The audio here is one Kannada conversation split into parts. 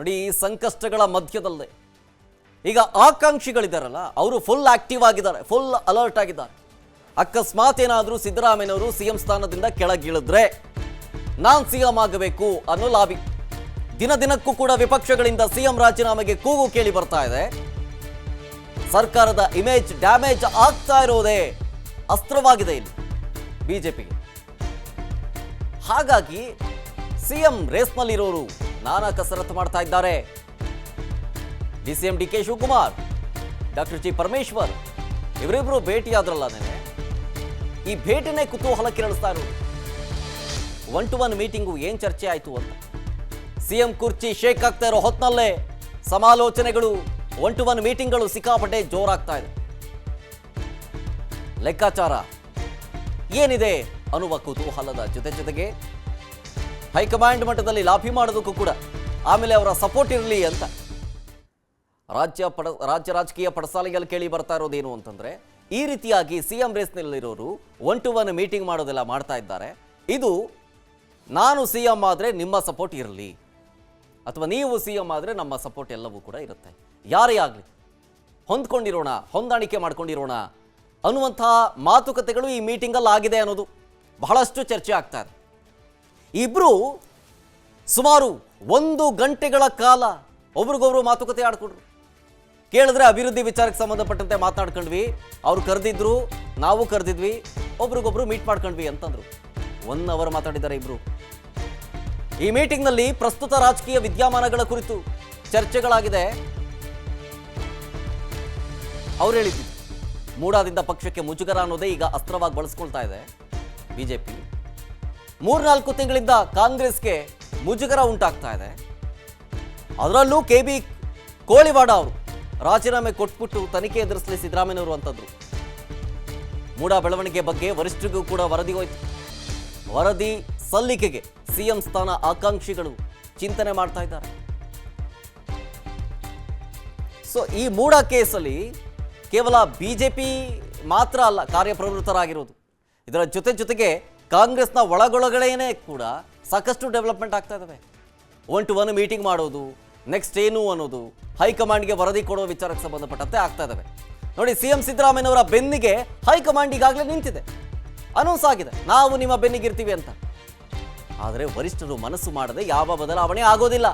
ನೋಡಿ, ಈ ಸಂಕಷ್ಟಗಳ ಮಧ್ಯದಲ್ಲೇ ಈಗ ಆಕಾಂಕ್ಷಿಗಳಿದ್ದಾರಲ್ಲ, ಅವರು ಫುಲ್ ಆಕ್ಟಿವ್ ಆಗಿದ್ದಾರೆ, ಫುಲ್ ಅಲರ್ಟ್ ಆಗಿದ್ದಾರೆ. ಅಕಸ್ಮಾತ್ ಏನಾದರೂ ಸಿದ್ದರಾಮಯ್ಯನವರು ಸಿಎಂ ಸ್ಥಾನದಿಂದ ಕೆಳಗಿಳಿದ್ರೆ ನಾನು ಸಿಎಂ ಆಗಬೇಕು ಅನ್ನೋ ಲಾಬಿ. ದಿನ ದಿನಕ್ಕೂ ಕೂಡ ವಿಪಕ್ಷಗಳಿಂದ ಸಿಎಂ ರಾಜೀನಾಮೆಗೆ ಕೂಗು ಕೇಳಿ ಬರ್ತಾ ಇದೆ. ಸರ್ಕಾರದ ಇಮೇಜ್ ಡ್ಯಾಮೇಜ್ ಆಗ್ತಾ ಇರೋದೇ ಅಸ್ತ್ರವಾಗಿದೆ ಇಲ್ಲಿ ಬಿಜೆಪಿಗೆ. ಹಾಗಾಗಿ ಸಿಎಂ ರೇಸ್ನಲ್ಲಿರೋರು ನಾನಾ ಕಸರತ್ತು ಮಾಡ್ತಾ ಇದ್ದಾರೆ. DCM D K Shivakumar, doctor G Parameshwar ಇವರಿಬ್ರು ಭೇಟಿಯಾದ್ರಲ್ಲ ನೆನೆ. ಈ ಭೇಟಿನೇ ಕುತೂಹಲ ಕೆರಳಿಸ್ತಾ ಇರೋದು. 1-to-1 ಮೀಟಿಂಗು ಏನ್ ಚರ್ಚೆ ಆಯ್ತು ಅಂತ. ಸಿಎಂ ಕುರ್ಚಿ ಶೇಕ್ ಆಗ್ತಾ ಇರೋ ಹೊತ್ನಲ್ಲೇ ಸಮಾಲೋಚನೆಗಳು, 1-to-1 ಮೀಟಿಂಗ್ಗಳು ಸಿಕ್ಕಾಪಟ್ಟೆ ಜೋರಾಗ್ತಾ ಇದೆ. ಲೆಕ್ಕಾಚಾರ ಏನಿದೆ ಅನ್ನುವ ಕುತೂಹಲದ ಜೊತೆಗೆ ಹೈಕಮಾಂಡ್ ಮಟ್ಟದಲ್ಲಿ ಲಾಭಿ ಮಾಡೋದಕ್ಕೂ ಕೂಡ ಆಮೇಲೆ ಅವರ ಸಪೋರ್ಟ್ ಇರಲಿ ಅಂತ ರಾಜ್ಯ ರಾಜಕೀಯ ಪಡಸಾಲೆಯಲ್ಲಿ ಕೇಳಿ ಬರ್ತಾ ಇರೋದೇನು ಅಂತಂದ್ರೆ, ಈ ರೀತಿಯಾಗಿ ಸಿಎಂ ರೇಸ್ನಲ್ಲಿರೋರು 1-to-1 ಮೀಟಿಂಗ್ ಮಾಡೋದೆಲ್ಲ ಮಾಡ್ತಾ ಇದ್ದಾರೆ. ಇದು ನಾನು ಸಿಎಂ ಆದರೆ ನಿಮ್ಮ ಸಪೋರ್ಟ್ ಇರಲಿ, ಅಥವಾ ನೀವು ಸಿಎಂ ಆದರೆ ನಮ್ಮ ಸಪೋರ್ಟ್ ಎಲ್ಲವೂ ಕೂಡ ಇರುತ್ತೆ, ಯಾರೇ ಆಗಲಿ ಹೊಂದ್ಕೊಂಡಿರೋಣ, ಹೊಂದಾಣಿಕೆ ಮಾಡ್ಕೊಂಡಿರೋಣ ಅನ್ನುವಂತಹ ಮಾತುಕತೆಗಳು ಈ ಮೀಟಿಂಗಲ್ಲಿ ಆಗಿದೆ ಅನ್ನೋದು ಬಹಳಷ್ಟು ಚರ್ಚೆ ಆಗ್ತಾ ಇದೆ. ಇಬ್ಬರು ಸುಮಾರು 1 ಗಂಟೆಗಳ ಕಾಲ ಒಬ್ರಿಗೊಬ್ರು ಮಾತುಕತೆ ಆಡ್ಕೊಂಡ್ರು. ಕೇಳಿದ್ರೆ ಅಭಿವೃದ್ಧಿ ವಿಚಾರಕ್ಕೆ ಸಂಬಂಧಪಟ್ಟಂತೆ ಮಾತನಾಡ್ಕೊಂಡ್ವಿ, ಅವ್ರು ಕರೆದಿದ್ರು, ನಾವು ಕರೆದಿದ್ವಿ, ಒಬ್ರಿಗೊಬ್ರು ಮೀಟ್ ಮಾಡ್ಕೊಂಡ್ವಿ ಅಂತಂದ್ರು. 1 ಅವರ್ ಮಾತಾಡಿದ್ದಾರೆ ಇಬ್ರು. ಈ ಮೀಟಿಂಗ್ನಲ್ಲಿ ಪ್ರಸ್ತುತ ರಾಜಕೀಯ ವಿದ್ಯಮಾನಗಳ ಕುರಿತು ಚರ್ಚೆಗಳಾಗಿದೆ. ಅವ್ರು ಹೇಳಿದ್ರು, ಮೂಡಾದಿಂದ ಪಕ್ಷಕ್ಕೆ ಮುಜುಗರ ಅನ್ನೋದೇ ಈಗ ಅಸ್ತ್ರವಾಗಿ ಬಳಸ್ಕೊಳ್ತಾ ಇದೆ ಬಿಜೆಪಿ. 3-4 ತಿಂಗಳಿಂದ ಕಾಂಗ್ರೆಸ್ಗೆ ಮುಜುಗರ ಉಂಟಾಗ್ತಾ ಇದೆ. ಅದರಲ್ಲೂ KB ಕೋಳಿವಾಡ ಅವರು ರಾಜೀನಾಮೆ ಕೊಟ್ಬಿಟ್ಟು ತನಿಖೆ ಎದುರಿಸಲಿ ಸಿದ್ದರಾಮಯ್ಯನವರು ಅಂತಂದ್ರು. ಮೂಡಾ ಬೆಳವಣಿಗೆ ಬಗ್ಗೆ ವರಿಷ್ಠರಿಗೂ ಕೂಡ ವರದಿ ಹೋಯ್ತು. ವರದಿ ಸಲ್ಲಿಕೆಗೆ ಸಿಎಂ ಸ್ಥಾನ ಆಕಾಂಕ್ಷಿಗಳು ಚಿಂತನೆ ಮಾಡ್ತಾ ಇದ್ದಾರೆ. ಸೊ ಈ ಮೂಡಾ ಕೇಸಲ್ಲಿ ಕೇವಲ ಬಿಜೆಪಿ ಮಾತ್ರ ಅಲ್ಲ ಕಾರ್ಯಪ್ರವೃತ್ತರಾಗಿರೋದು. ಇದರ ಜೊತೆಗೆ ಕಾಂಗ್ರೆಸ್ನ ಒಳಗೊಳಗೇನೆ ಕೂಡ ಸಾಕಷ್ಟು ಡೆವಲಪ್ಮೆಂಟ್ ಆಗ್ತಾ ಇದ್ದಾವೆ. 1-to-1 ಮೀಟಿಂಗ್ ಮಾಡೋದು, ನೆಕ್ಸ್ಟ್ ಏನು ಅನ್ನೋದು, ಹೈಕಮಾಂಡ್ಗೆ ವರದಿ ಕೊಡೋ ವಿಚಾರಕ್ಕೆ ಸಂಬಂಧಪಟ್ಟಂತೆ ಆಗ್ತಾ ಇದ್ದಾವೆ. ನೋಡಿ, ಸಿಎಂ ಸಿದ್ದರಾಮಯ್ಯನವರ ಬೆನ್ನಿಗೆ ಹೈಕಮಾಂಡ್ ಈಗಾಗಲೇ ನಿಂತಿದೆ, ಅನೌನ್ಸ್ ಆಗಿದೆ, ನಾವು ನಿಮ್ಮ ಬೆನ್ನಿಗಿರ್ತೀವಿ ಅಂತ. ಆದರೆ ವರಿಷ್ಠರು ಮನಸ್ಸು ಮಾಡದೆ ಯಾವ ಬದಲಾವಣೆ ಆಗೋದಿಲ್ಲ.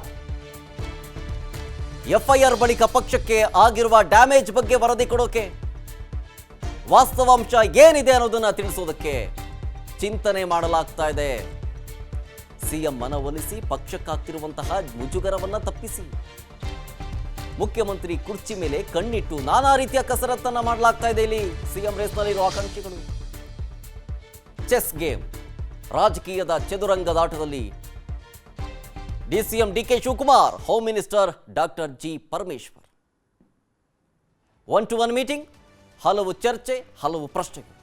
FIR ಬಳಿಕ ಪಕ್ಷಕ್ಕೆ ಆಗಿರುವ ಡ್ಯಾಮೇಜ್ ಬಗ್ಗೆ ವರದಿ ಕೊಡೋಕೆ, ವಾಸ್ತವಾಂಶ ಏನಿದೆ ಅನ್ನೋದನ್ನ ತಿಳಿಸೋದಕ್ಕೆ ಚಿಂತನೆ ಮಾಡಲಾಗ್ತಾ ಇದೆ. ಸಿಎಂ ಮನವೊಲಿಸಿ ಪಕ್ಷಕ್ಕಾಗ್ತಿರುವಂತಹ ಮುಜುಗರವನ್ನ ತಪ್ಪಿಸಿ ಮುಖ್ಯಮಂತ್ರಿ ಕುರ್ಚಿ ಮೇಲೆ ಕಣ್ಣಿಟ್ಟು ನಾನಾ ರೀತಿಯ ಕಸರತ್ತನ್ನ ಮಾಡಲಾಗ್ತಾ ಇದೆ ಇಲ್ಲಿ ಸಿಎಂ ರೇಸ್ನಲ್ಲಿರುವ ಆಕಾಂಕ್ಷಿಗಳು. ಚೆಸ್ ಗೇಮ್, ರಾಜಕೀಯದ ಚದುರಂಗದಾಟದಲ್ಲಿ DCM D K Shivakumar, home minister doctor G Parameshwar. 1-to-1 meeting, ಹಲವು ಚರ್ಚೆ, ಹಲವು ಪ್ರಶ್ನೆಗಳು.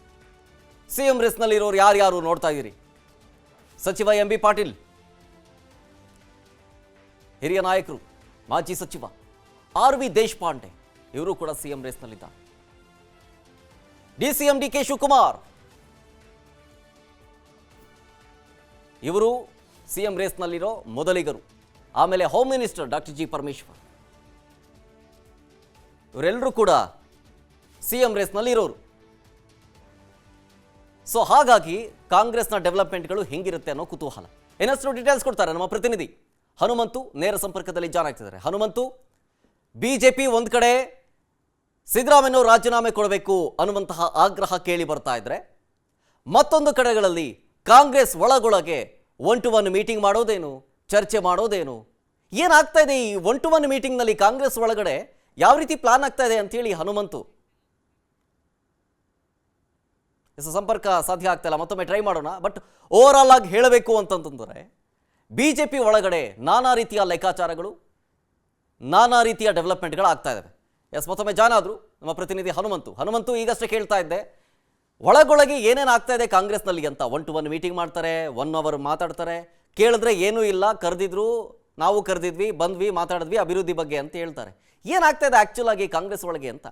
ಸಿಎಂ ರೇಸ್ನಲ್ಲಿರೋರು ಯಾರ್ಯಾರು ನೋಡ್ತಾ ಇದ್ದೀರಿ? ಸಚಿವ MB ಪಾಟೀಲ್, ಹಿರಿಯ ನಾಯಕರು, ಮಾಜಿ ಸಚಿವ RV ದೇಶಪಾಂಡೆ, ಇವರು ಕೂಡ ಸಿಎಂ ರೇಸ್ನಲ್ಲಿದ್ದಾರೆ. ಡಿಸಿಎಂ ಡಿ ಕೆ ಶಿವಕುಮಾರ್, ಇವರು ಸಿಎಂ ರೇಸ್ನಲ್ಲಿರೋ ಮೊದಲಿಗರು. ಆಮೇಲೆ home minister doctor G Parameshwar, ಇವರೆಲ್ಲರೂ ಕೂಡ ಸಿಎಂ ರೇಸ್ನಲ್ಲಿ ಇರೋರು. ಸೊ ಹಾಗಾಗಿ ಕಾಂಗ್ರೆಸ್ನ ಡೆವಲಪ್ಮೆಂಟ್ಗಳು ಹಿಂಗಿರುತ್ತೆ ಅನ್ನೋ ಕುತೂಹಲ. ಇನ್ನಷ್ಟು ಡೀಟೇಲ್ಸ್ ಕೊಡ್ತಾರೆ ನಮ್ಮ ಪ್ರತಿನಿಧಿ ಹನುಮಂತು, ನೇರ ಸಂಪರ್ಕದಲ್ಲಿ ಜಾಯ್ನ್ ಆಗ್ತಿದ್ದಾರೆ. ಹನುಮಂತು, ಬಿಜೆಪಿ ಒಂದ್ ಕಡೆ ಸಿದ್ದರಾಮಯ್ಯನವರು ರಾಜೀನಾಮೆ ಕೊಡಬೇಕು ಅನ್ನುವಂತಹ ಆಗ್ರಹ ಕೇಳಿ ಬರ್ತಾ ಇದ್ರೆ, ಮತ್ತೊಂದು ಕಡೆಗಳಲ್ಲಿ ಕಾಂಗ್ರೆಸ್ ಒಳಗೊಳಗೆ 1-to-1 ಮೀಟಿಂಗ್ ಮಾಡೋದೇನು, ಚರ್ಚೆ ಮಾಡೋದೇನು, ಏನಾಗ್ತಾ ಇದೆ ಈ 1-to-1 ಮೀಟಿಂಗ್ನಲ್ಲಿ ಕಾಂಗ್ರೆಸ್ ಒಳಗಡೆ ಯಾವ ರೀತಿ ಪ್ಲಾನ್ ಆಗ್ತಾ ಇದೆ ಅಂತೇಳಿ ಹನುಮಂತು? ಸಂಪರ್ಕ ಸಾಧ್ಯ ಆಗ್ತಾ ಇಲ್ಲ, ಮತ್ತೊಮ್ಮೆ ಟ್ರೈ ಮಾಡೋಣ. ಬಟ್ ಓವರ್ ಆಲ್ ಆಗಿ ಹೇಳಬೇಕು ಅಂತಂತಂದರೆ ಬಿಜೆಪಿ ಒಳಗಡೆ ನಾನಾ ರೀತಿಯ ಲೆಕ್ಕಾಚಾರಗಳು, ನಾನಾ ರೀತಿಯ ಡೆವಲಪ್ಮೆಂಟ್ಗಳು ಆಗ್ತಾ ಇದ್ದಾವೆ. ಮತ್ತೊಮ್ಮೆ ಜಾಯ್ನ್ ಆದ್ರು ನಮ್ಮ ಪ್ರತಿನಿಧಿ ಹನುಮಂತು, ಈಗಷ್ಟೇ ಕೇಳ್ತಾ ಇದ್ದೆ, ಒಳಗೊಳಗೆ ಏನೇನು ಆಗ್ತಾ ಇದೆ ಕಾಂಗ್ರೆಸ್ನಲ್ಲಿ ಅಂತ. 1-to-1 ಮೀಟಿಂಗ್ ಮಾಡ್ತಾರೆ, 1 ಅವರ್ ಮಾತಾಡ್ತಾರೆ, ಕೇಳಿದ್ರೆ ಏನೂ ಇಲ್ಲ, ಕರೆದಿದ್ರು, ನಾವು ಕರೆದಿದ್ವಿ, ಬಂದ್ವಿ, ಮಾತಾಡಿದ್ವಿ ಅಭಿವೃದ್ಧಿ ಬಗ್ಗೆ ಅಂತ ಹೇಳ್ತಾರೆ. ಏನಾಗ್ತಾ ಇದೆ ಆಕ್ಚುಲ್ ಆಗಿ ಕಾಂಗ್ರೆಸ್ ಒಳಗೆ ಅಂತ?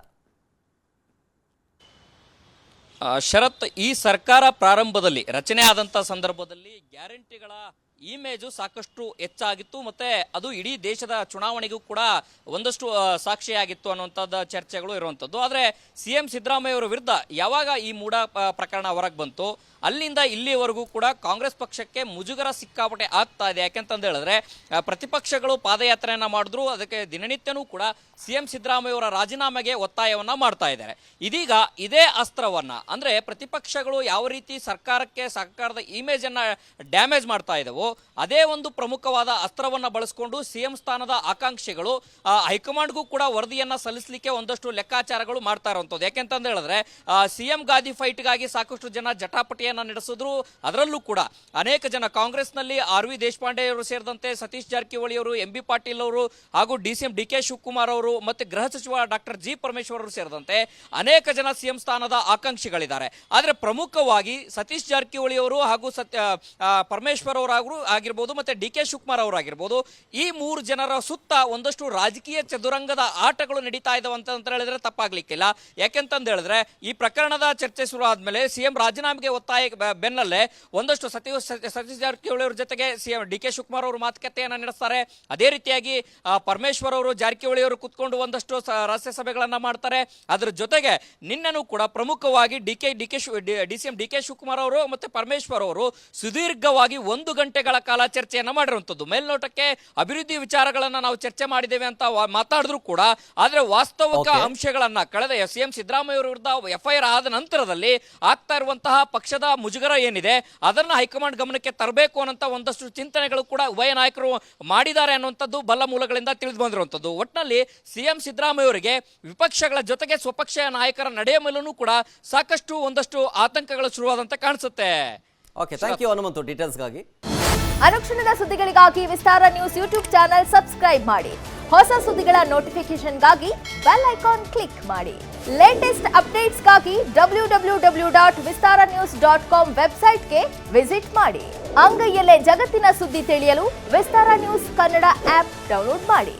ಶರತ್, ಈ ಸರ್ಕಾರ ಪ್ರಾರಂಭದಲ್ಲಿ ರಚನೆ ಆದಂಥ ಸಂದರ್ಭದಲ್ಲಿ ಗ್ಯಾರಂಟಿಗಳ ಇಮೇಜು ಸಾಕಷ್ಟು ಹೆಚ್ಚಾಗಿತ್ತು ಮತ್ತೆ ಅದು ಇಡೀ ದೇಶದ ಚುನಾವಣೆಗೂ ಕೂಡ ಒಂದಷ್ಟು ಸಾಕ್ಷಿಯಾಗಿತ್ತು ಅನ್ನುವಂಥದ್ದು ಚರ್ಚೆಗಳು ಇರುವಂಥದ್ದು. ಆದರೆ CM ಸಿದ್ದರಾಮಯ್ಯ ಅವರ ವಿರುದ್ಧ ಯಾವಾಗ ಈ ಮೂಡ ಪ್ರಕರಣ ಹೊರಗೆ ಬಂತು ಅಲ್ಲಿಂದ ಇಲ್ಲಿವರೆಗೂ ಕೂಡ ಕಾಂಗ್ರೆಸ್ ಪಕ್ಷಕ್ಕೆ ಮುಜುಗರ ಸಿಕ್ಕಾಪಟ್ಟೆ ಆಗ್ತಾ ಇದೆ. ಯಾಕೆಂತಂದು ಹೇಳಿದ್ರೆ ಪ್ರತಿಪಕ್ಷಗಳು ಪಾದಯಾತ್ರೆಯನ್ನ ಮಾಡಿದ್ರು, ಅದಕ್ಕೆ ದಿನನಿತ್ಯನೂ ಕೂಡ CM ಸಿದ್ದರಾಮಯ್ಯ ಅವರ ರಾಜೀನಾಮೆಗೆ ಒತ್ತಾಯವನ್ನ ಮಾಡ್ತಾ ಇದ್ದಾರೆ. ಇದೀಗ ಇದೇ ಅಸ್ತ್ರವನ್ನ ಅಂದ್ರೆ ಪ್ರತಿಪಕ್ಷಗಳು ಯಾವ ರೀತಿ ಸರ್ಕಾರದ ಇಮೇಜ್ ಅನ್ನ ಡ್ಯಾಮೇಜ್ ಮಾಡ್ತಾ ಇದಾವೋ ಅದೇ ಒಂದು ಪ್ರಮುಖವಾದ ಅಸ್ತ್ರವನ್ನ ಬಳಸಿಕೊಂಡು CM ಸ್ಥಾನದ ಆಕಾಂಕ್ಷಿಗಳು ಹೈಕಮಾಂಡ್ಗೂ ಕೂಡ ವರದಿಯನ್ನ ಸಲ್ಲಿಸಲಿಕ್ಕೆ ಒಂದಷ್ಟು ಲೆಕ್ಕಾಚಾರಗಳು ಮಾಡ್ತಾ ಇರುವಂತದ್ದು. ಯಾಕೆಂತಂದು ಹೇಳಿದ್ರೆ CM ಗಾದಿ ಫೈಟ್ಗಾಗಿ ಸಾಕಷ್ಟು ಜನ ಜಟಾಪಟಿಯನ್ನ ನಡೆಸಿದ್ರು. ಅದರಲ್ಲೂ ಕೂಡ ಅನೇಕ ಜನ ಕಾಂಗ್ರೆಸ್ನಲ್ಲಿ RV ದೇಶಪಾಂಡೆ ಅವರು ಸೇರಿದಂತೆ ಸತೀಶ್ ಜಾರಕಿಹೊಳಿ ಅವರು, MB ಪಾಟೀಲ್ ಅವರು ಹಾಗೂ DK ಶಿವಕುಮಾರ್ ಅವರು ಮತ್ತೆ ಗೃಹ ಸಚಿವ ಡಾಕ್ಟರ್ G ಪರಮೇಶ್ವರ್ ಅವರು ಸೇರಿದಂತೆ ಅನೇಕ ಜನ CM ಸ್ಥಾನದ ಆಕಾಂಕ್ಷಿಗಳಿದ್ದಾರೆ. ಆದರೆ ಪ್ರಮುಖವಾಗಿ ಸತೀಶ್ ಜಾರಕಿಹೊಳಿ ಅವರು ಹಾಗೂ ಪರಮೇಶ್ವರ್ ಅವರು ಆಗಿರ್ಬೋದು ಮತ್ತೆ DK ಶಿವಕುಮಾರ್ ಅವರು ಆಗಿರ್ಬೋದು, ಈ ಮೂರು ಜನರ ಸುತ್ತ ಒಂದಷ್ಟು ರಾಜಕೀಯ ಚದುರಂಗದ ಆಟಗಳು ನಡೀತಾ ಇದಾವೆ ಅಂತ ಹೇಳಿದ್ರೆ ತಪ್ಪಾಗ್ಲಿಕ್ಕಿಲ್ಲ. ಯಾಕೆಂತಂದು ಹೇಳಿದ್ರೆ ಈ ಪ್ರಕರಣದ ಚರ್ಚೆ ಶುರು ಆದ್ಮೇಲೆ CM ರಾಜೀನಾಮೆಗೆ ಒತ್ತಾಯ ಬೆನ್ನಲ್ಲೇ ಒಂದಷ್ಟು ಸತೀಶ್ ಜಾರಕಿಹೊಳಿ ಅವರ ಜೊತೆಗೆ DK ಶಿವಕುಮಾರ್ ಅವರು ಮಾತುಕತೆಯನ್ನ ನಡೆಸ್ತಾರೆ. ಅದೇ ರೀತಿಯಾಗಿ ಪರಮೇಶ್ವರ್ ಅವರು ಜಾರಕಿಹೊಳಿ ಅವರು ಕುತ್ಕೊಂಡು ಒಂದಷ್ಟು ರಹಸ್ಯ ಸಭೆಗಳನ್ನ ಮಾಡ್ತಾರೆ. ಅದರ ಜೊತೆಗೆ ನಿನ್ನೆನೂ ಕೂಡ ಪ್ರಮುಖವಾಗಿ DCM DK ಶಿವಕುಮಾರ್ ಅವರು ಮತ್ತೆ ಪರಮೇಶ್ವರ್ ಅವರು ಸುದೀರ್ಘವಾಗಿ 1 ಗಂಟೆಗಳ ಕಾಲ ಚರ್ಚೆಯನ್ನ ಮಾಡಿರುವಂತದ್ದು. ಮೇಲ್ನೋಟಕ್ಕೆ ಅಭಿವೃದ್ಧಿ ವಿಚಾರಗಳನ್ನ ನಾವು ಚರ್ಚೆ ಮಾಡಿದ್ದೇವೆ ಅಂತ ಮಾತಾಡಿದ್ರು ಕೂಡ, ಆದ್ರೆ ವಾಸ್ತವಿಕ ಅಂಶಗಳನ್ನ ಕಳೆದ CM ಸಿದ್ದರಾಮಯ್ಯ ಅವರ ವಿರುದ್ಧ FIR ಆದ ನಂತರದಲ್ಲಿ ಆಗ್ತಾ ಇರುವಂತಹ ಪಕ್ಷದ ಮುಜುಗರ ಏನಿದೆ ಅದನ್ನ ಹೈಕಮಾಂಡ್ ಗಮನಕ್ಕೆ ತರಬೇಕು ಅನ್ನೋ ಒಂದಷ್ಟು ಚಿಂತನೆಗಳು ಕೂಡ ಉಭಯ ನಾಯಕರು ಮಾಡಿದ್ದಾರೆ ಅನ್ನುವಂಥದ್ದು ಬಲ್ಲ ಮೂಲಗಳಿಂದ ತಿಳಿದು ಬಂದಿರುವಂತದ್ದು. ಒಟ್ಟಿನಲ್ಲಿ CM ಸಿದ್ದರಾಮಯ್ಯ ಅವರಿಗೆ ವಿಪಕ್ಷಗಳ ಜೊತೆಗೆ ಸ್ವಪಕ್ಷ ನಾಯಕರ ನಡೆಯ ಮೇಲೂ ಕೂಡ ಸಾಕಷ್ಟು ಒಂದಷ್ಟು ಆತಂಕಗಳು ಶುರುವಾದಂತೆ ಕಾಣಿಸುತ್ತೆ. ಓಕೆ, ಥ್ಯಾಂಕ್ ಯು ಹನುಮಂತು ಡೀಟೇಲ್ಸ್ಗಾಗಿ. ಅನುಕ್ಷಣದ ಸುದ್ದಿಗಳಿಗಾಗಿ Vistara news YouTube channel subscribe ಮಾಡಿ. ಹೊಸ ಸುದ್ದಿಗಳ ನೋಟಿಫಿಕೇಶನ್ಗಾಗಿ ಬೆಲ್ ಐಕಾನ್ ಕ್ಲಿಕ್ ಮಾಡಿ. ಲೇಟೆಸ್ಟ್ ಅಪ್ಡೇಟ್ಸ್ಗಾಗಿ www.vistaranews.com ವೆಬ್ಸೈಟ್ಗೆ ವಿಸಿಟ್ ಮಾಡಿ. ಅಂಗೈಯಲ್ಲೇ ಜಗತ್ತಿನ ಸುದ್ದಿ ತಿಳಿಯಲು Vistara news Kannada app download ಮಾಡಿ.